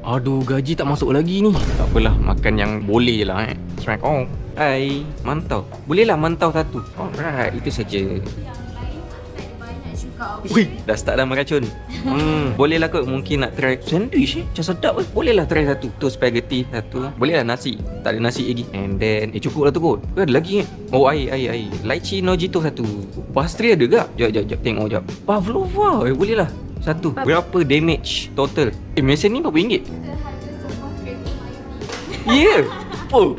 Aduh, gaji tak masuk lagi ni. Tak apalah, makan yang boleh je lah Assalamualaikum. Hai, mantau. Bolehlah mantau satu. Alright, itu saja. Wih, dah start dah meracun. Bolehlah kot mungkin nak try sandwich macam sedap ke. Bolehlah try satu. Tu spaghetti satu. Bolehlah nasi. Tak ada nasi lagi. And then, cukup lah tu kot. Ada lagi Oh, air. Lychee nojito satu. Pastry ada ke? Jap. Tengok jap. Pavlova. Bolehlah. Satu. Berapa damage total? Mesin ni berapa ringgit? Ya. Oh.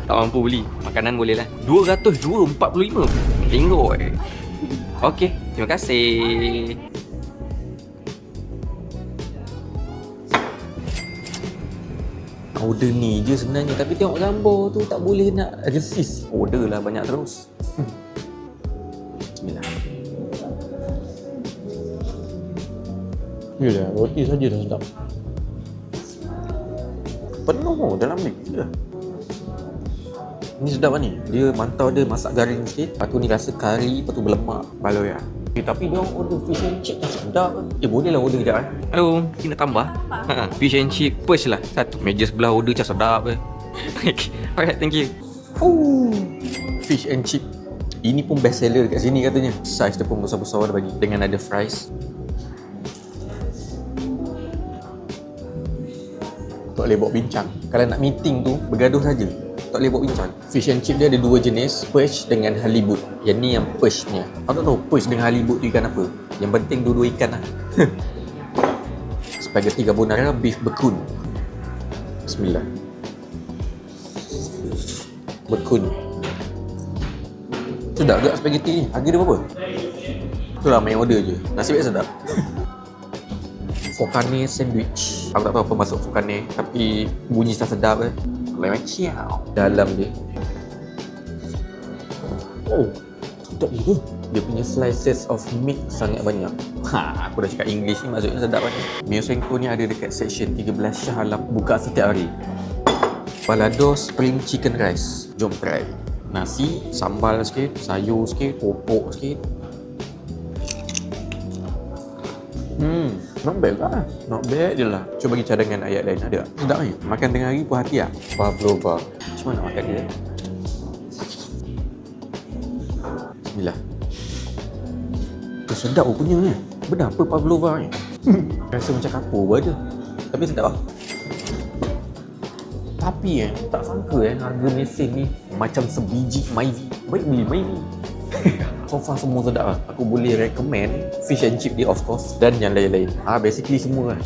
Tak mampu beli. Makanan boleh lah. 245. Tengok Okey, terima kasih. Order ni je sebenarnya, tapi tengok gambar tu tak boleh nak resist. Order lah banyak terus. Bismillah. Yelah, roti saja dah sedap. Penuh dalam ni. Ni sedap lah ni. Dia mantau dia masak garing sikit. Lepas tu ni rasa kari, lepas tu berlemak. Baloi lah. Tapi dia orang order fish and chip tak sedap kan. Boleh lah order kejap Hello, kita nak tambah? Fish and chip push lah. Satu. Meja sebelah order macam sedap Alright, thank you. Fish and chip. Ini pun best seller kat sini katanya. Size dia pun besar-besar dia bagi. Dengan ada fries. Tak boleh buat bincang. Kalau nak meeting tu, bergaduh saja. Tak boleh buat bincang. Fish and chip dia ada dua jenis, perch dengan halibut. Yang ni yang perch-nya. Aku tak tahu perch dengan halibut tu ikan apa. Yang penting dua-dua ikan lah. Spaghetti carbonara beef bekun. Bismillah. Bekun. Sedap juga spaghetti ni. Harga dia berapa? Itulah main order je. Nasib baik sedap. Focaccia sandwich. Aku tak tahu apa masuk focaccia, tapi bunyi sedap Memang ciao. Dalam dia. Oh, sedap juga. Dia punya slices of meat sangat banyak. Aku dah cakap English ni maksudnya sedap kan. Miosenko ni ada dekat section 13 Shah Alam. Buka setiap hari. Balado spring chicken rice. Jom try. Nasi, sambal sikit, sayur sikit, popok sikit. Not bad lah. Not bad je lah. Cuba bagi cadangan ayat lain. Ada tak? Sedap ni. Makan tengah hari puas hati lah. Pavlova. Macam mana nak makan dia? Bismillah. Sedap punya ni. Benar apa Pavlova ni? Rasa macam kapur pun ada. Tapi sedap lah. Tapi tak sangka harga mesin ni macam sebiji Myvi. Baik beli Myvi. So far semua sedap lah. Aku boleh recommend fish and chip dia of course. Dan yang lain-lain. Basically semua lah.